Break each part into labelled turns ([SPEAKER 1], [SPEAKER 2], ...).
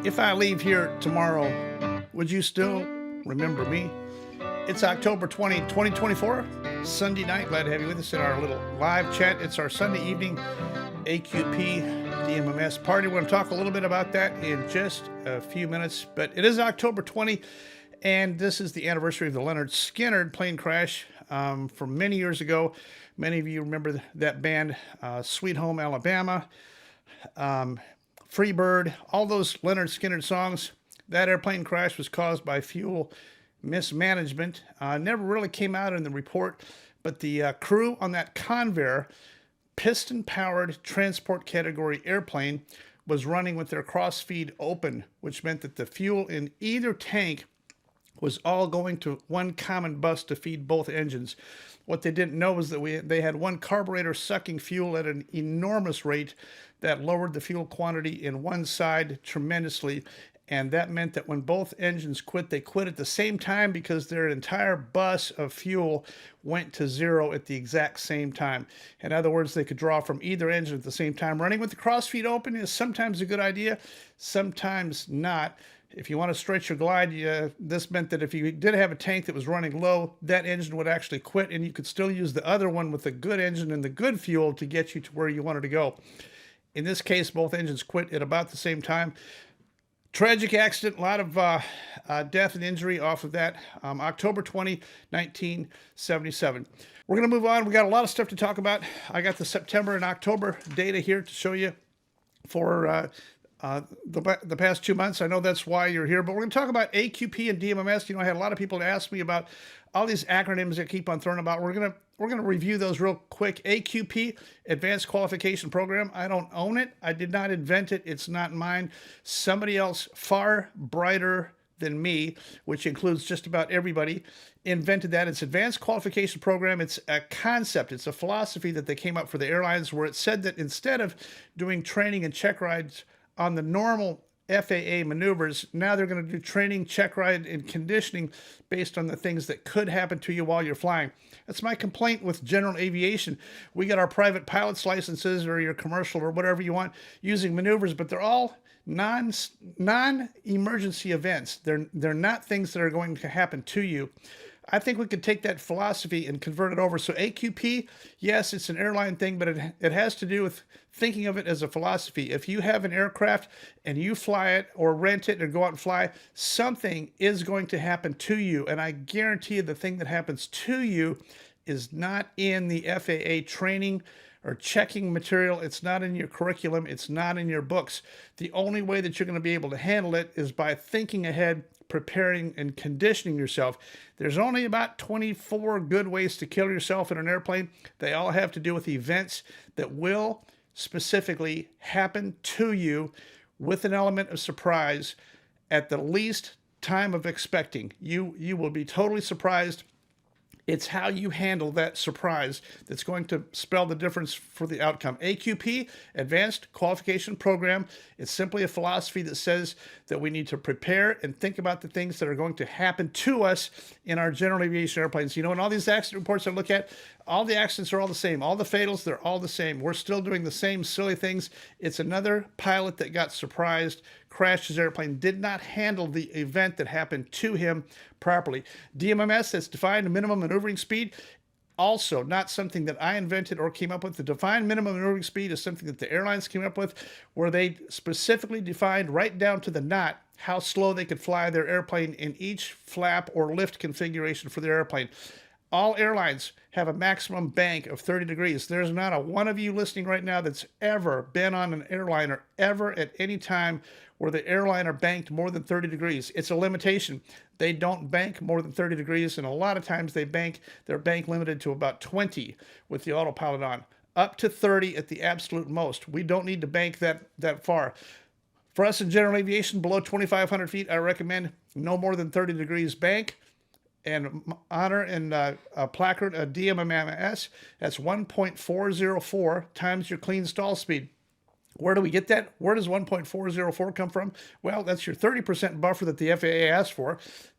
[SPEAKER 1] If I leave here tomorrow, would you still remember me? It's October 20, 2024, Sunday night. Glad to have you with us in our little live chat. It's our Sunday evening AQP DMMS party. We're going to talk a little bit about that in just a few minutes, but it is October 20, and this is the anniversary of the Leonard Skinner plane crash from many years ago. Many of you remember that band, Sweet Home Alabama, Freebird, all those Leonard Skinner songs. That airplane crash was caused by fuel mismanagement. Never really came out in the report, but the crew on that Convair piston-powered transport category airplane was running with their crossfeed open, which meant that the fuel in either tank was all going to one common bus to feed both engines. What they didn't know was that they had one carburetor sucking fuel at an enormous rate that lowered the fuel quantity in one side tremendously. And that meant that when both engines quit, they quit at the same time because their entire bus of fuel went to zero at the exact same time. In other words, they could draw from either engine at the same time. Running with the crossfeed open is sometimes a good idea, sometimes not. If you want to stretch your glide, this meant that if you did have a tank that was running low, that engine would actually quit, and you could still use the other one with the good engine and the good fuel to get you to where you wanted to go. In this case, both engines quit at about the same time. Tragic accident, a lot of death and injury off of that. October 20, 1977. We're going to move on. We got a lot of stuff to talk about. I got the September and October data here to show you for the past 2 months. I know that's why you're here, but we're going to talk about AQP and DMMS. You know, I had a lot of people ask me about all these acronyms that keep on throwing about. We're going to review those real quick. AQP, Advanced Qualification Program. I don't own it. I did not invent it. It's not mine. Somebody else far brighter than me, which includes just about everybody, invented that. It's Advanced Qualification Program. It's a concept. It's a philosophy that they came up for the airlines, where it said that instead of doing training and check rides on the normal FAA maneuvers, now they're going to do training, check ride, and conditioning based on the things that could happen to you while you're flying. That's my complaint with general aviation. We got our private pilot's licenses or your commercial or whatever you want using maneuvers, but they're all non-emergency events. They're not things that are going to happen to you. I think we could take that philosophy and convert it over. So AQP, yes, it's an airline thing, but it has to do with thinking of it as a philosophy. If you have an aircraft and you fly it or rent it or go out and fly, something is going to happen to you. And I guarantee you the thing that happens to you is not in the FAA training or checking material. It's not in your curriculum. It's not in your books. The only way that you're going to be able to handle it is by thinking ahead, preparing, and conditioning yourself. There's only about 24 good ways to kill yourself in an airplane. They all have to do with events that will specifically happen to you with an element of surprise at the least time of expecting. You will be totally surprised. It's how you handle that surprise that's going to spell the difference for the outcome. AQP, Advanced Qualification Program, it's simply a philosophy that says that we need to prepare and think about the things that are going to happen to us in our general aviation airplanes. You know, in all these accident reports I look at, all the accidents are all the same. All the fatals, they're all the same. We're still doing the same silly things. It's another pilot that got surprised, crashed his airplane, did not handle the event that happened to him properly. DMMS, that's Defined Minimum Maneuvering Speed. Also, not something that I invented or came up with. The Defined Minimum Maneuvering Speed is something that the airlines came up with, where they specifically defined right down to the knot how slow they could fly their airplane in each flap or lift configuration for their airplane. All airlines have a maximum bank of 30 degrees. There's not a one of you listening right now that's ever been on an airliner ever at any time where the airliner banked more than 30 degrees. It's a limitation. They don't bank more than 30 degrees, and a lot of times their bank limited to about 20 with the autopilot on, up to 30 at the absolute most. We don't need to bank that far. For us in general aviation, below 2,500 feet, I recommend no more than 30 degrees bank. And honor and placard a DMMS, that's 1.404 times your clean stall speed. Where do we get that? Where does 1.404 come from? Well, that's your 30% buffer that the FAA asked for.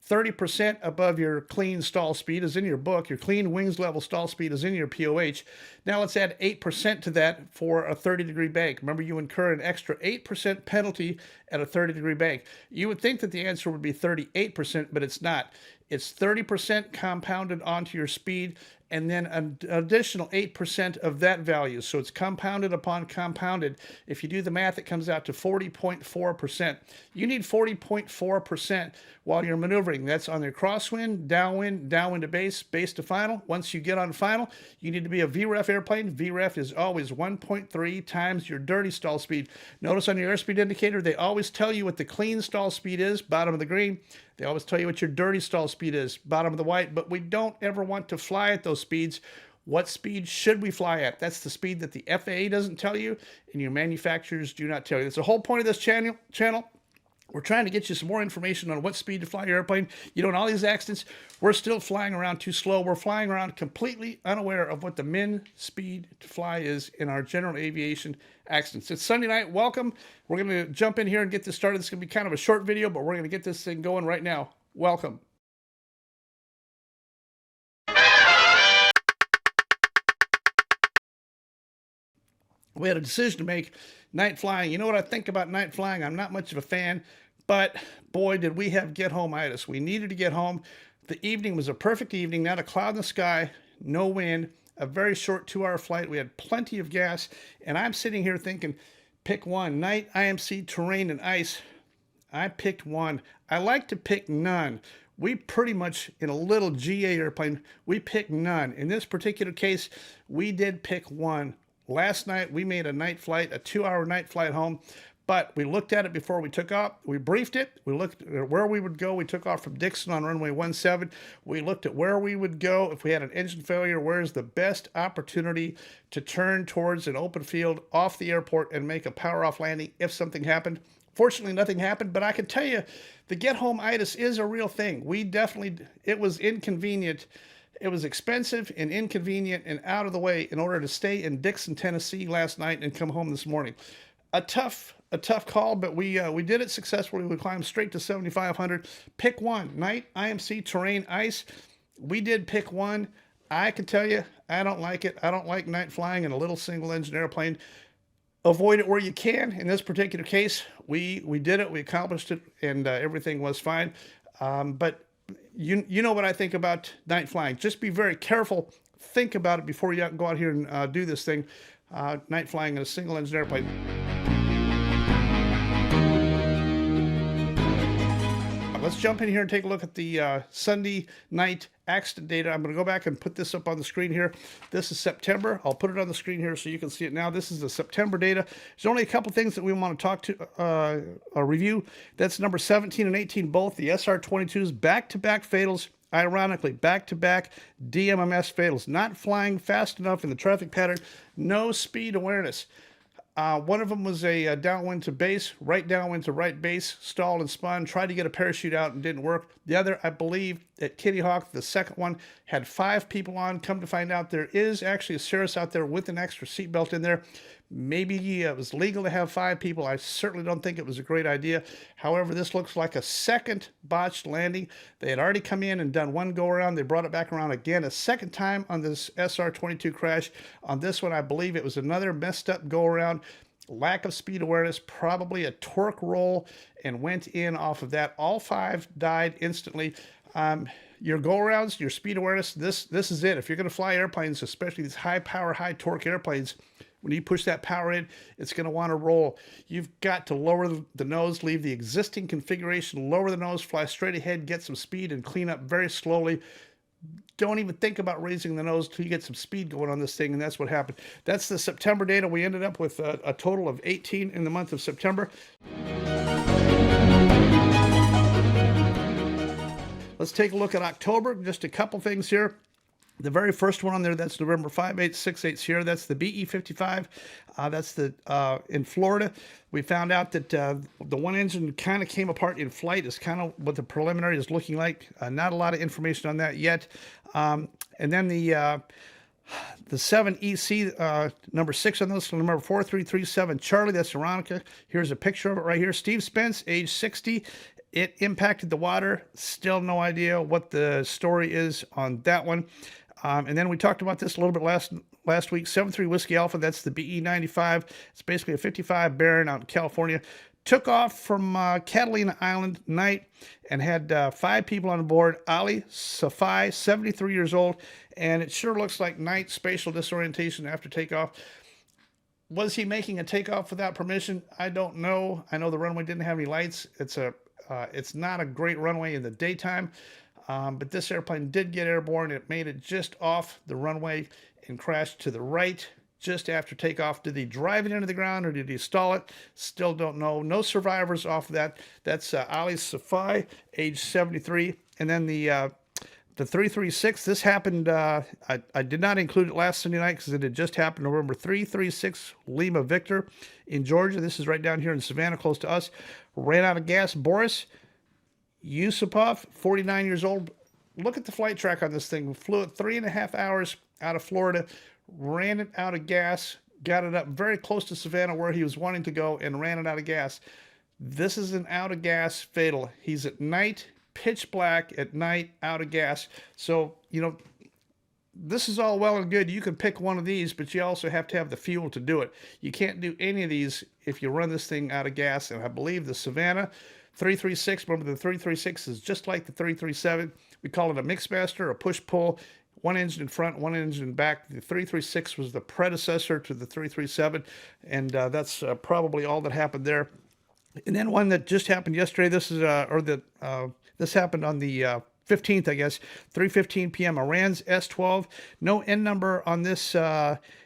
[SPEAKER 1] 30% above your clean stall speed is in your book. Your clean wings level stall speed is in your POH. Now let's add 8% to that for a 30-degree bank. Remember, you incur an extra 8% penalty at a 30-degree bank. You would think that the answer would be 38%, but it's not. It's 30% compounded onto your speed, and then an additional 8% of that value. So it's compounded upon compounded. If you do the math, it comes out to 40.4%. You need 40.4% while you're maneuvering. That's on your crosswind, downwind to base, base to final. Once you get on final, you need to be a VREF airplane. VREF is always 1.3 times your dirty stall speed. Notice on your airspeed indicator, they always tell you what the clean stall speed is, bottom of the green. They always tell you what your dirty stall speed is, bottom of the white, but we don't ever want to fly at those speeds. What speed should we fly at? That's the speed that the FAA doesn't tell you and your manufacturers do not tell you. That's the whole point of this channel. We're trying to get you some more information on what speed to fly your airplane. You know, in all these accidents, we're still flying around too slow. We're flying around completely unaware of what the min speed to fly is in our general aviation accidents. It's Sunday night. Welcome. We're going to jump in here and get this started. It's going to be kind of a short video, but we're going to get this thing going right now. Welcome. We had a decision to make. Night flying. You know what I think about night flying? I'm not much of a fan, but boy, did we have get home-itis. We needed to get home. The evening was a perfect evening, not a cloud in the sky, no wind, a very short 2-hour flight. We had plenty of gas, and I'm sitting here thinking, pick one. Night, IMC, terrain, and ice. I picked one. I like to pick none. We pretty much, in a little GA airplane, we picked none. In this particular case, we did pick one. Last night, we made a night flight, a 2-hour night flight home, but we looked at it before we took off. We briefed it. We looked at where we would go. We took off from Dixon on runway 17. We looked at where we would go if we had an engine failure. Where's the best opportunity to turn towards an open field off the airport and make a power-off landing if something happened? Fortunately, nothing happened, but I can tell you, the get-home-itis is a real thing. It was inconvenient. It was expensive and inconvenient and out of the way in order to stay in Dixon, Tennessee last night and come home this morning. A tough call, but we did it successfully. We climbed straight to 7,500. Pick one. Night, IMC, terrain, ice. We did pick one. I can tell you, I don't like it. I don't like night flying in a little single-engine airplane. Avoid it where you can. In this particular case, we did it. We accomplished it, and everything was fine. But you know what I think about night flying. Just be very careful. Think about it before you go out here and do this thing. Night flying in a single engine airplane. Let's jump in here and take a look at the Sunday night accident data. I'm going to go back and put this up on the screen here. This is September. I'll put it on the screen here so you can see it now. This is the September data. There's only a couple things that we want to talk to, review. That's number 17 and 18, both the SR-22s, back-to-back fatals. Ironically, back-to-back DMMS fatals. Not flying fast enough in the traffic pattern. No speed awareness. One of them was a downwind to base, right downwind to right base, stalled and spun, tried to get a parachute out and didn't work. The other, I believe, at Kitty Hawk, the second one, had 5 people on. Come to find out, there is actually a Cirrus out there with an extra seatbelt in there. Maybe it was legal to have 5 people. I certainly don't think it was a great idea. However, this looks like a second botched landing. They had already come in and done one go-around. They brought it back around again a second time on this SR-22 crash. On this one, I believe it was another messed up go-around. Lack of speed awareness, probably a torque roll, and went in off of that. All 5 died instantly. Your go-arounds, your speed awareness, this is it. If you're going to fly airplanes, especially these high-power, high-torque airplanes, when you push that power in, it's going to want to roll. You've got to lower the nose, leave the existing configuration, lower the nose, fly straight ahead, get some speed, and clean up very slowly. Don't even think about raising the nose until you get some speed going on this thing, and that's what happened. That's the September data. We ended up with a total of 18 in the month of September. Let's take a look at October. Just a couple things here. The very first one on there, that's November 5868 Sierra. That's the BE-55. That's in Florida. We found out that the one engine kind of came apart in flight is kind of what the preliminary is looking like. Not a lot of information on that yet. And then the The 7EC, number 6 on this, number 4337 Charlie, that's Veronica. Here's a picture of it right here. Steve Spence, age 60. It impacted the water. Still no idea what the story is on that one. And then we talked about this a little bit last week. 73 Whiskey Alpha, that's the BE95. It's basically a 55 Baron out in California. Took off from Catalina Island night and had 5 people on board. Ali Safai, 73 years old, and it sure looks like night spatial disorientation after takeoff. Was he making a takeoff without permission? I don't know. I know the runway didn't have any lights. It's not a great runway in the daytime, but this airplane did get airborne. It made it just off the runway and crashed to the right just after takeoff. Did he drive it into the ground or did he stall it? Still don't know. No survivors off of that. That's Ali Safai, age 73. And then the 336, this happened, I did not include it last Sunday night because it had just happened. November 336 Lima Victor in Georgia. This is right down here in Savannah, close to us. Ran out of gas. Boris Yusupov, 49 years old. Look at the flight track on this thing. We flew it 3.5 hours out of Florida, ran it out of gas, got it up very close to Savannah where he was wanting to go, and ran it out of gas. This is an out of gas fatal. He's at night, pitch black at night, out of gas. So, you know, this is all well and good. You can pick one of these, but you also have to have the fuel to do it. You can't do any of these if you run this thing out of gas. And I believe the Savannah 336, remember the 336 is just like the 337. We call it a mixmaster, a push-pull. One engine in front, one engine in back. The 336 was the predecessor to the 337, and that's probably all that happened there. And then one that just happened yesterday. This is this happened on the 15th, I guess, 3:15 p.m. Iran's S12. No N number on this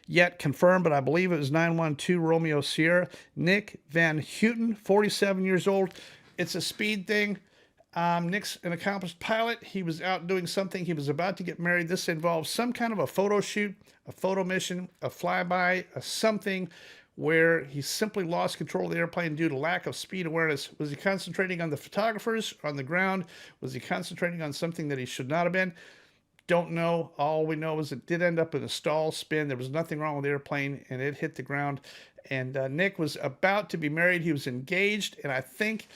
[SPEAKER 1] yet confirmed, but I believe it was 912 Romeo Sierra. Nick Van Houten, 47 years old. It's a speed thing. Nick's an accomplished pilot. He was out doing something. He was about to get married. This involves some kind of a photo shoot, a photo mission, a flyby, a something where he simply lost control of the airplane due to lack of speed awareness. Was he concentrating on the photographers, on the ground? Was he concentrating on something that he should not have been? Don't know. All we know is it did end up in a stall spin. There was nothing wrong with the airplane, and it hit the ground. And Nick was about to be married. He was engaged, and I think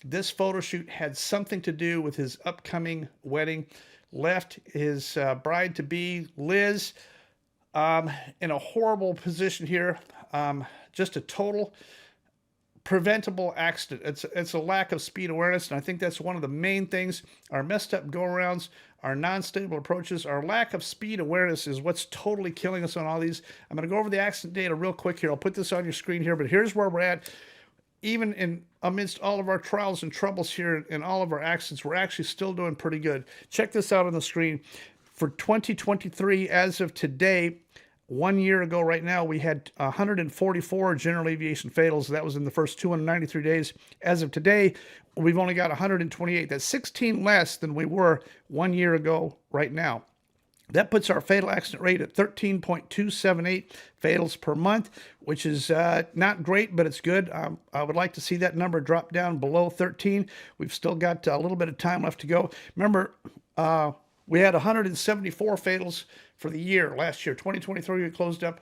[SPEAKER 1] this photo shoot had something to do with his upcoming wedding. Left his bride-to-be, Liz, in a horrible position here. Just a total preventable accident. It's a lack of speed awareness, and I think that's one of the main things. Our messed up go-arounds, our non-stable approaches, our lack of speed awareness is what's totally killing us on all these. I'm going to go over the accident data real quick here. I'll put this on your screen here, but here's where we're at. Even amidst all of our trials and troubles here and all of our accidents, we're actually still doing pretty good. Check this out on the screen. For 2023, as of today, 1 year ago right now, we had 144 general aviation fatals. That was in the first 293 days. As of today, we've only got 128. That's 16 less than we were 1 year ago right now. That puts our fatal accident rate at 13.278 fatals per month, which is not great, but it's good. I would like to see that number drop down below 13. We've still got a little bit of time left to go. Remember, we had 174 fatals for the year last year. 2023, we closed up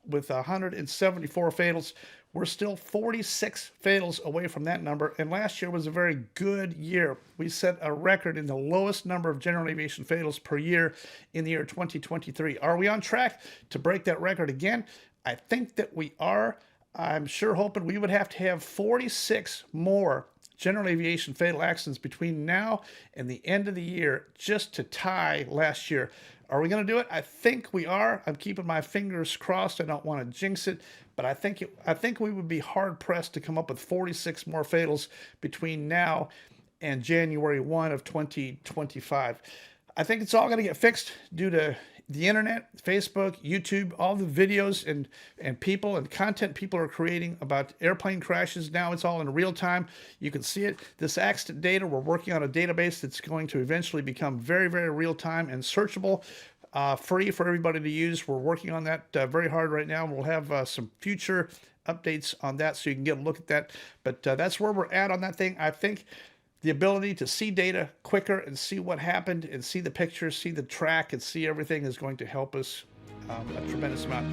[SPEAKER 1] with 174 fatals. We're still 46 fatals away from that number, and last year was a very good year. We set a record in the lowest number of general aviation fatals per year in the year 2023. Are we on track to break that record again? I think that we are. I'm sure hoping we would have to have 46 more general aviation fatal accidents between now and the end of the year just to tie last year. Are we going to do it? I think we are. I'm keeping my fingers crossed. I don't want to jinx it, but I think we would be hard pressed to come up with 46 more fatals between now and January 1 of 2025. I think it's all going to get fixed due to the internet, Facebook, YouTube, all the videos and people and content people are creating about airplane crashes. Now it's all in real time. You can see it. This accident data, we're working on a database that's going to eventually become very, very real time and searchable, free for everybody to use. We're working on that very hard right now. We'll have some future updates on that so you can get a look at that. But that's where we're at on that thing. I think the ability to see data quicker and see what happened and see the pictures, see the track, and see everything is going to help us a tremendous amount.